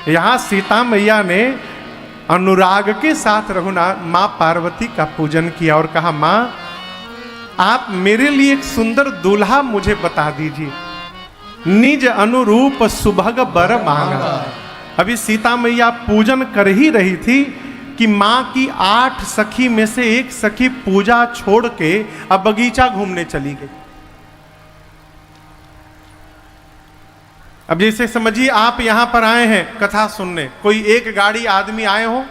यहाँ सीता मैया ने अनुराग के साथ रघुनाथ माँ पार्वती का पूजन किया और कहा, माँ आप मेरे लिए एक सुंदर दूल्हा मुझे बता दीजिए, निज अनुरूप सुभग बर मांगा। अभी सीता मैया पूजन कर ही रही थी कि माँ की 8 सखी में से एक सखी पूजा छोड़ के अब बगीचा घूमने चली गई। अब जैसे समझिए आप यहां पर आए हैं कथा सुनने, कोई एक गाड़ी आदमी आए हो,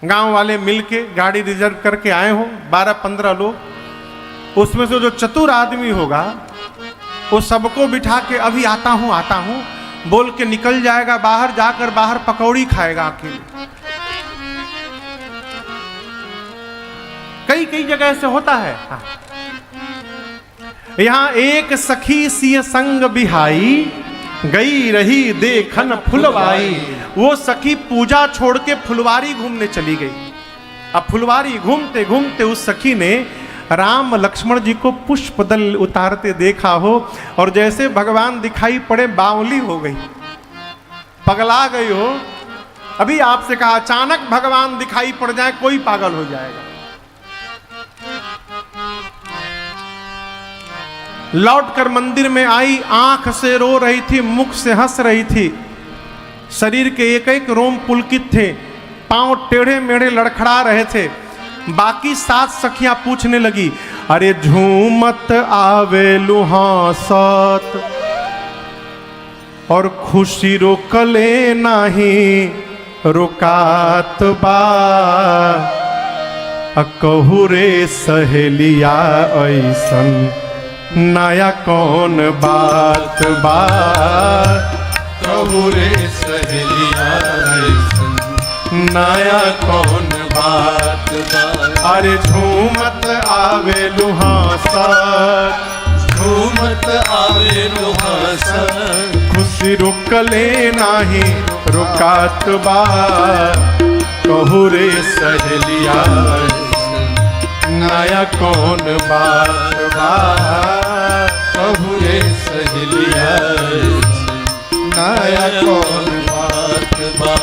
गांव वाले मिलके गाड़ी रिजर्व करके आए हो 12-15 लोग, उसमें से जो चतुर आदमी होगा वो सबको बिठा के अभी आता हूं बोल के निकल जाएगा बाहर, जाकर बाहर पकौड़ी खाएगा अकेले। कई जगह से होता है। हाँ। यहां एक सखी सिय संग बिहाई, गई रही देखन फुलवाई। वो सखी पूजा छोड़ के फुलवारी घूमने चली गई। अब फुलवारी घूमते घूमते उस सखी ने राम लक्ष्मण जी को पुष्प दल उतारते देखा हो, और जैसे भगवान दिखाई पड़े बावली हो गई, पगला गई हो। अभी आपसे कहा अचानक भगवान दिखाई पड़ जाए कोई पागल हो जाएगा। लौटकर मंदिर में आई, आंख से रो रही थी, मुख से हंस रही थी, शरीर के एक एक रोम पुलकित थे, पांव टेढ़े मेढ़े लड़खड़ा रहे थे। बाकी 7 सखियां पूछने लगी, अरे झूमत आवे लुहासत और खुशी रोकले नाही रुकात बा, कहू रे सहेलिया ऐसन नया कौन बात बा, कहू रे सहेलिया ऐसन नया कौन बात बा। अरे झूमत आवे लुहासत, झूमत आवे लुहासत, खुशी रुकले नाही रुकात बा, कहू रे सहेलिया नया कौन बात बा, कहू रे सहेलिया नया कौन बात बा।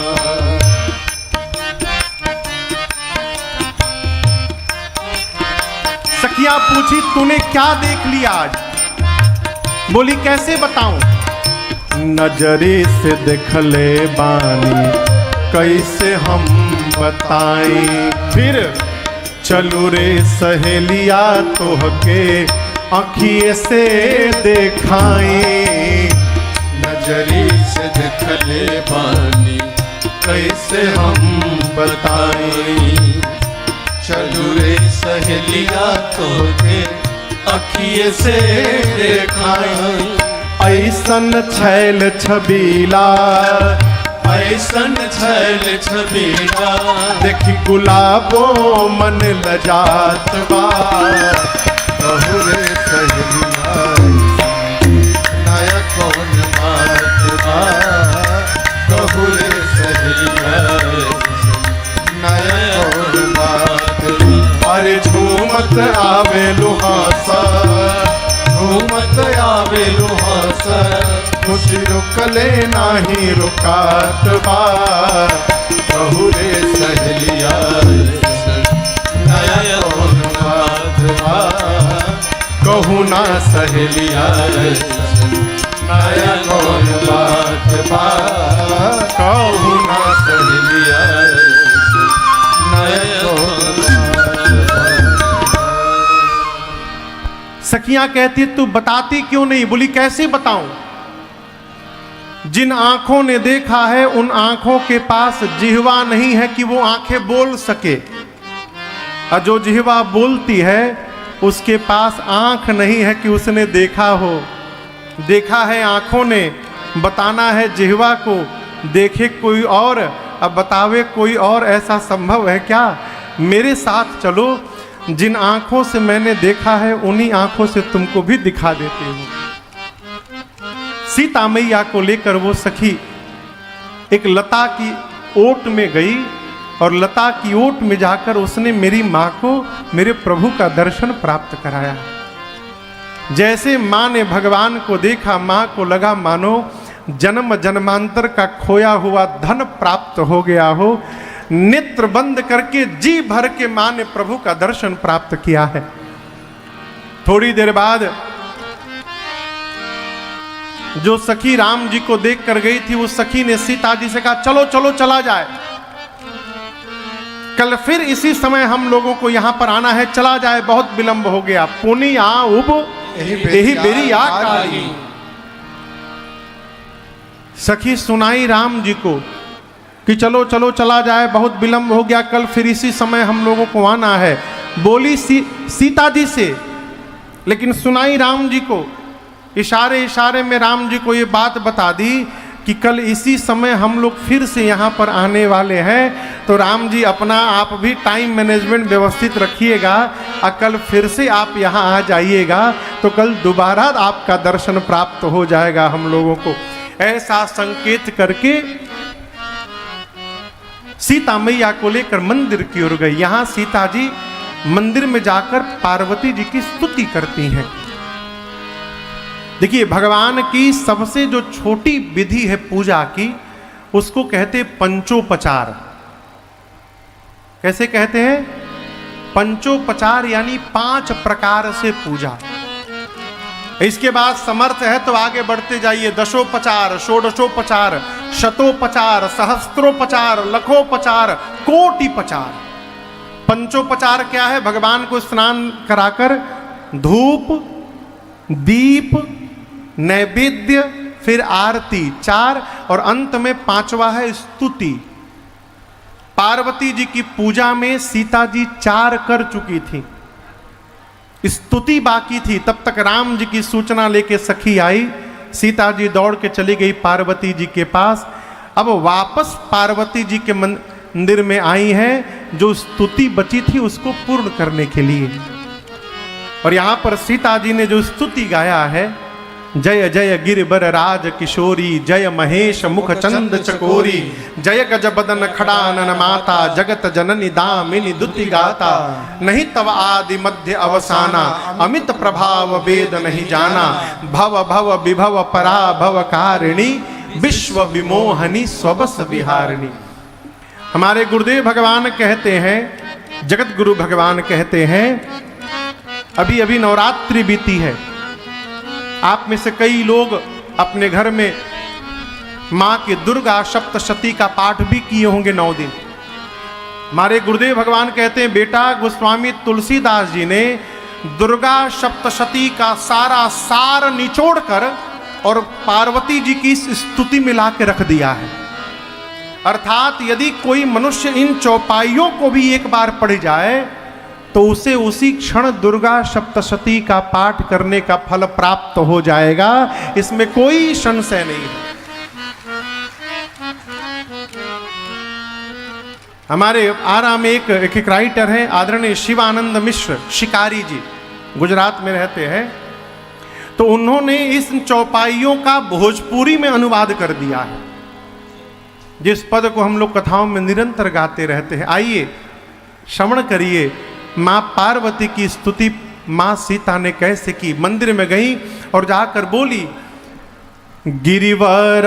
सखिया पूछी तूने क्या देख लिया आज? बोली कैसे बताऊं? नजरे से देखले बानी कैसे हम बताएं, फिर चलू रे सहेलिया तोहके आँखिए से देखाएं। नजरी से देखले बानी कैसे हम बताएं, चलू रे सहेलिया तोहके आँखिए से देखाएं। ऐसन छैल छबीला, ऐसन छैल छबीला, देखी गुलाबो मन लजात बा, कहू रे सहेलिया नया कौन बात बा, कहू रे सहेलिया नया कौन बात बा। अरे झूमत आवे लुहासत, झूमत आवे लुहासत, खुशी रुकले नाही रुकात बा, कहू रे सहेलिया नया कौन बात बा, कहू ना सहेलिया नया कौन बात बा, कहू ना सहेलिया नया कौन सखियां कहती तू बताती क्यों नहीं? बोली कैसे बताऊं? जिन आंखों ने देखा है उन आंखों के पास जिह्वा नहीं है कि वो आंखें बोल सके, और जो जिह्वा बोलती है उसके पास आंख नहीं है कि उसने देखा हो। देखा है आंखों ने, बताना है जिह्वा को, देखे कोई और अब बतावे कोई और, ऐसा संभव है क्या? मेरे साथ चलो, जिन आंखों से मैंने देखा है उन्हीं आंखों से तुमको भी दिखा देती हूँ। सीता मैया को लेकर वो सखी एक लता की ओट में गई, और लता की ओट में जाकर उसने मेरी माँ को, मेरे प्रभु का दर्शन प्राप्त कराया। जैसे माँ ने भगवान को देखा, माँ को लगा मानो जन्म जन्मांतर का खोया हुआ धन प्राप्त हो गया हो, नेत्र बंद करके जी भर के मां ने प्रभु का दर्शन प्राप्त किया है। थोड़ी देर बाद जो सखी राम जी को देख कर गई थी, उस सखी ने सीता जी से कहा चलो चलो चला जाए, कल फिर इसी समय हम लोगों को यहां पर आना है, चला जाए, बहुत विलंब हो गया। पुनी आ उब यही बेरी आ काली। सखी सुनाई राम जी को कि चलो चलो चला जाए, बहुत विलंब हो गया, कल फिर इसी समय हम लोगों को आना है। बोली सीता जी से, लेकिन सुनाई राम जी को, इशारे इशारे में राम जी को ये बात बता दी कि कल इसी समय हम लोग फिर से यहाँ पर आने वाले हैं। तो राम जी अपना आप भी टाइम मैनेजमेंट व्यवस्थित रखिएगा और कल फिर से आप यहाँ आ जाइएगा, तो कल दोबारा आपका दर्शन प्राप्त हो जाएगा हम लोगों को। ऐसा संकेत करके सीता मैया को लेकर मंदिर की ओर गई। यहाँ सीता जी मंदिर में जाकर पार्वती जी की स्तुति करती हैं। देखिए, भगवान की सबसे जो छोटी विधि है पूजा की, उसको कहते पंचोपचार। कैसे कहते हैं? पंचोपचार, यानी 5 प्रकार से पूजा। इसके बाद समर्थ है तो आगे बढ़ते जाइए, दशोपचार, षोडशोपचार, शतोपचार, सहस्त्रोपचार, लखोपचार, कोटिपचार। पंचोपचार क्या है? भगवान को स्नान कराकर धूप, दीप, नैवेद्य, फिर आरती, 4, और अंत में 5वां है स्तुति। पार्वती जी की पूजा में सीता जी 4 कर चुकी थी, स्तुति बाकी थी। तब तक राम जी की सूचना लेके सखी आई, सीता जी दौड़ के चली गई पार्वती जी के पास। अब वापस पार्वती जी के मंदिर में आई हैं, जो स्तुति बची थी उसको पूर्ण करने के लिए। और यहां पर सीता जी ने जो स्तुति गाया है, जय जय गिरिबर राज किशोरी, जय महेश मुख चंद चकोरी, जय गज बदन खड़ानन माता, जगत जननी दामिनी दुति गाता, नहीं तव आदि मध्य अवसाना, अमित प्रभाव वेद नहीं जाना, भव भव विभव पराभव कारिणी, विश्व विमोहनी स्वबस विहारिणी। हमारे गुरुदेव भगवान कहते हैं, जगत गुरु भगवान कहते हैं, अभी अभी नवरात्रि बीती है। आप में से कई लोग अपने घर में माँ की दुर्गा सप्तशती का पाठ भी किए होंगे 9 दिन। हमारे गुरुदेव भगवान कहते हैं, बेटा गोस्वामी तुलसीदास जी ने दुर्गा सप्तशती का सारा सार निचोड़ कर और पार्वती जी की स्तुति मिला के रख दिया है। अर्थात यदि कोई मनुष्य इन चौपाइयों को भी एक बार पढ़ जाए तो उसे उसी क्षण दुर्गा सप्तशती का पाठ करने का फल प्राप्त हो जाएगा, इसमें कोई संशय नहीं है। हमारे आरा में एक राइटर हैं, आदरणीय शिवानंद मिश्र शिकारी जी, गुजरात में रहते हैं। तो उन्होंने इस चौपाइयों का भोजपुरी में अनुवाद कर दिया है, जिस पद को हम लोग कथाओं में निरंतर गाते रहते हैं। आइए श्रवण करिए, माँ पार्वती की स्तुति माँ सीता ने कैसे की। मंदिर में गई और जाकर बोली, गिरिवर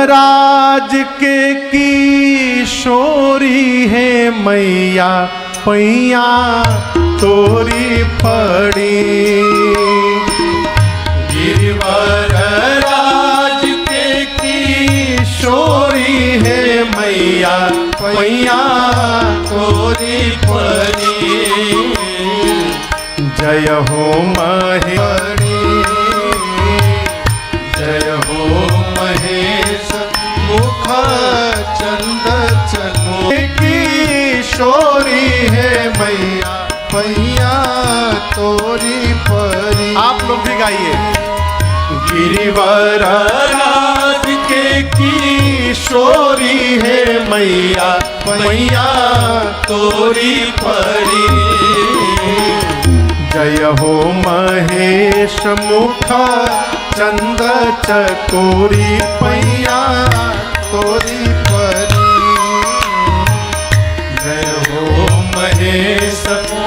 राज के किशोरी है मैया, पैया तोरी पड़ी। गिरिवर राज के किशोरी है मैया, पैया तोरी पड़ी। जय हो महेश्वरी, जय हो महेश मुख चंद चकोरी, किशोरी है मैया, पैया तोरी परी। आप लोग भी गाइए, गिरिवर राज के किशोरी है मैया, पैया तोरी परी। जय हो महेश मुख चंद चकोरी, पैया तोरी परी। जय हो महेश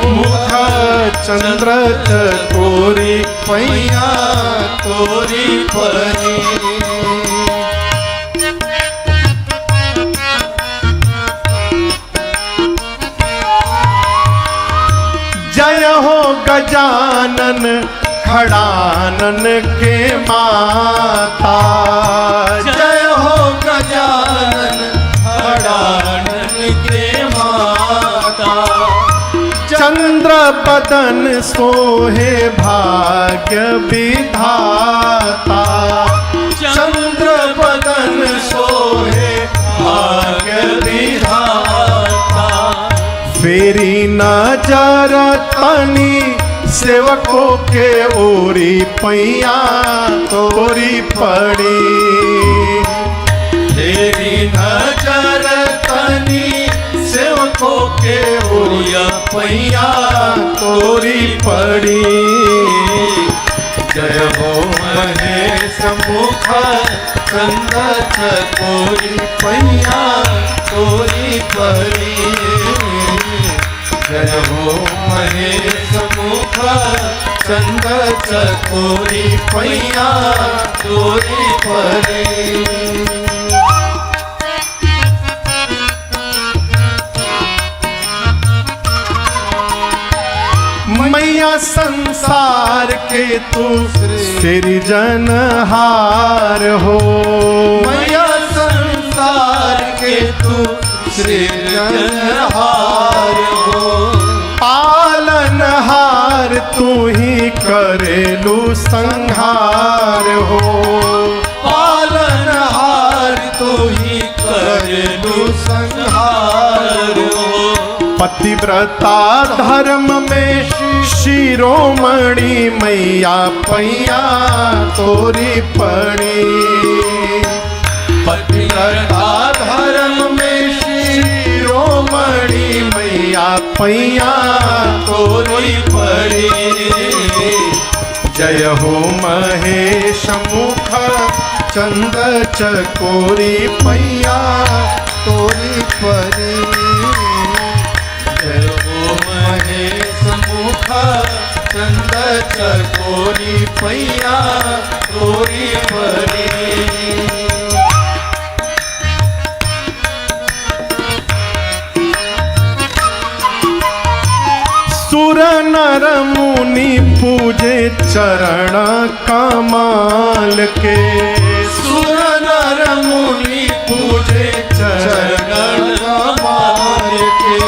मुख चंद्र चकोरी, पैया तोरी परी। गजानन खड़ानन के माता। जय हो गजानन खड़ानन के माता। चंद्र बदन सोहे भाग्य विधाता। चंद्र बदन सोहे भाग्य विधाता। फेरी नजर तनी सेवकों के ओरी पैया तोरी पड़ी। तेरी नजर तनी सेवकों के ओरिया पैया तोरी पड़ी। जय हो महेश मुख चंद चकोरी पैया तोरी परी। जय हो महेश मुख चंद चकोरी पैया तोरी परी। मैया संसार के तू सृजनहार हो। मैया संसार के तू सृजनहार हो। पालनहार तू ही करेलू संहार हो। पालनहार तू ही करेलू संहार हो। पतिव्रता धर्म में शिरोमणि मैया पैया तोरी पड़ी। पतिव्रता धर्म में शिरोमणि मैया पैया तोरी पड़ी। जय हो महेश मुख चंद चकोरी पैया तोरी परी। जय हो महेश मुख चंद चकोरी पैया तोरी परी। सुर नर मुनि पूजे चरण कमाल के। सुर नर मुनि पूजे चरण कमाल के।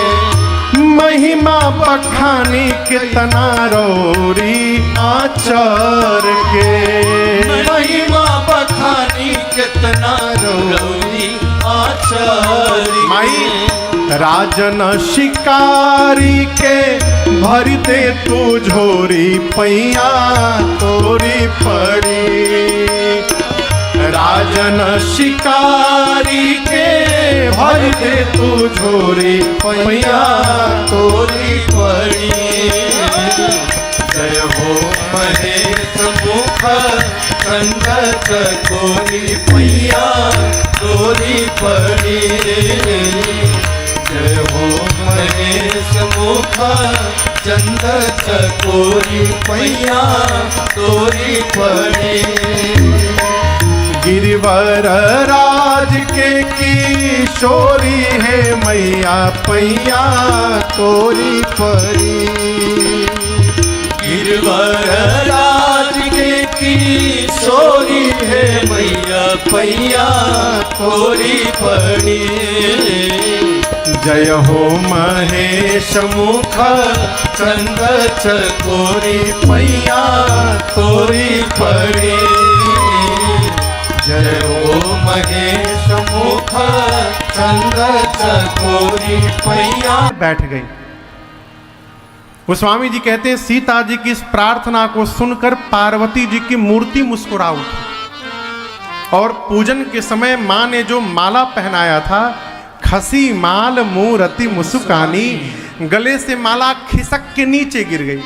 महिमा बखानी कितना रौरी आचार के। महिमा बखानी कितना रौरी आचार्य। माई राजन शिकारी के भर दे तू झोरी पैया तोरी पड़ी। राजन शिकारी के भर दे तू झोरी पैया तोरी पड़ी। जय हो महेश मुख चंद चकोरी पैया तोरी पड़ी। जय हो महेश मुख चंद चकोरी पैया तोरी पड़ी। गिरिवर राज के किशोरी है मैया पैया तोरी परी। गिरवर राज के किशोरी है मैया पैया तोरी पड़ी। जय हो महेश मुख चंद चकोरी पैया तोरी पड़ी। जय हो महेश मुख चंद चकोरी पैया। बैठ गई। गोस्वामी जी कहते हैं सीता जी की इस प्रार्थना को सुनकर पार्वती जी की मूर्ति मुस्कुरा उठी और पूजन के समय मां ने जो माला पहनाया था, खसी माल मूरति मुसुकानी, गले से माला खिसक के नीचे गिर गई।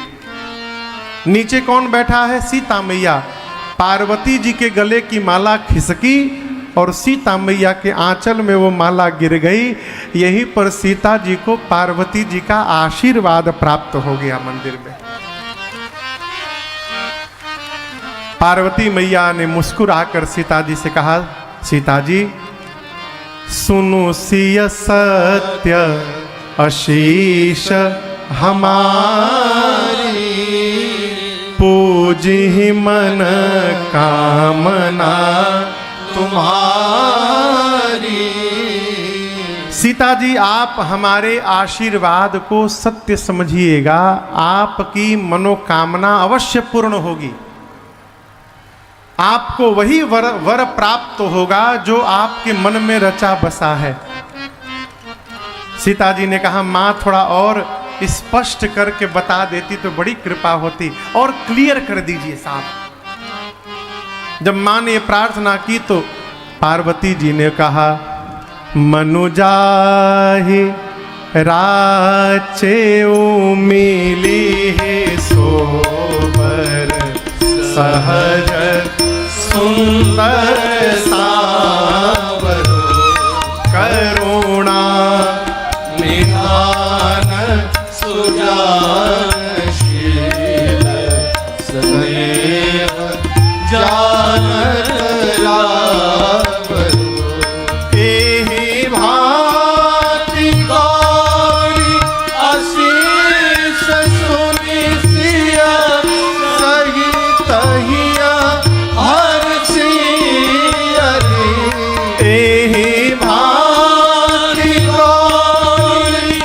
नीचे कौन बैठा है? सीता मैया। पार्वती जी के गले की माला खिसकी और सीता मैया के आंचल में वो माला गिर गई। यहीं पर सीता जी को पार्वती जी का आशीर्वाद प्राप्त हो गया मंदिर में। पार्वती मैया ने मुस्कुराकर सीता जी से कहा, सीता जी सुनो सिय सत्य आशीष हमारी। पूजी मन कामना तुम्हारी। सीता जी, आप हमारे आशीर्वाद को सत्य समझिएगा, आपकी मनोकामना अवश्य पूर्ण होगी। आपको वही वर प्राप्त होगा जो आपके मन में रचा बसा है। सीता जी ने कहा, मां थोड़ा और स्पष्ट करके बता देती तो बड़ी कृपा होती, और क्लियर कर दीजिए साहब। जब मां ने प्रार्थना की तो पार्वती जी ने कहा, मनुजाहि राचे मिली सोबर सहज सुंदर सावर करुणा निधान सुजानशील सदैव जानत रावण। एहि भांति गौरी आशीष सुनि सिया सहित हिया हर्षि हरि। एहि भांति गौरी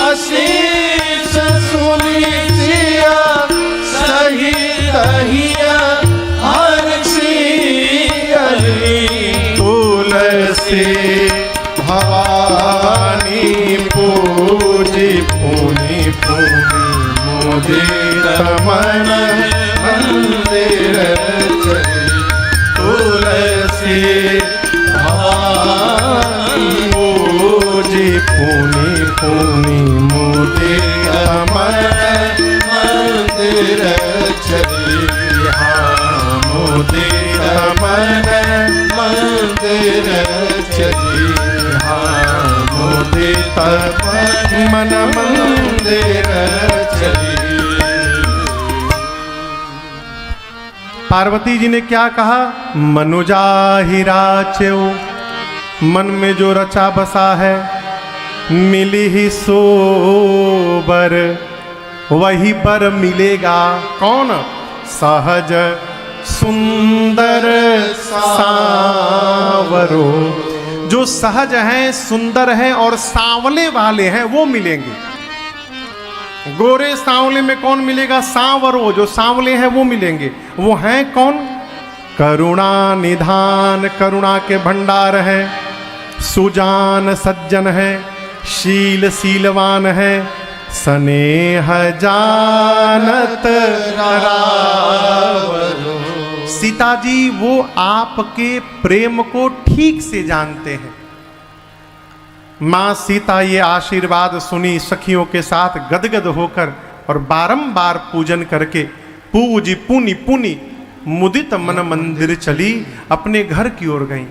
आशीष सुनि सिया सहित हिया हर्षि हरि। तुलसी भवानी पूजी पुनि पुनि मुदित मन मंदिर चली। तुलसी भवानी पूजी पुनि पुनि मुदित मन मंदिर चली। मुदित मन मंदिर चली। मुदित मन मंदिर चली। पार्वती जी ने क्या कहा? मनुजा ही राचेऊ, मन में जो रचा बसा है, मिली ही सोबर, वही पर मिलेगा। कौन? सहज सुंदर सावरो, जो सहज हैं, सुंदर हैं और सांवले वाले हैं, वो मिलेंगे। गोरे सांवले में कौन मिलेगा? सांवरो, जो सांवले हैं वो मिलेंगे। वो हैं कौन? करुणा निधान, करुणा के भंडार है, सुजान सज्जन है, शील शीलवान है, स्नेह जानत रावरो। सीता जी वो आपके प्रेम को ठीक से जानते हैं। मां सीता ये आशीर्वाद सुनी, सखियों के साथ गदगद होकर और बारंबार पूजन करके पूजी पुनि पुनि मुदित मन मंदिर चली, अपने घर की ओर गईं।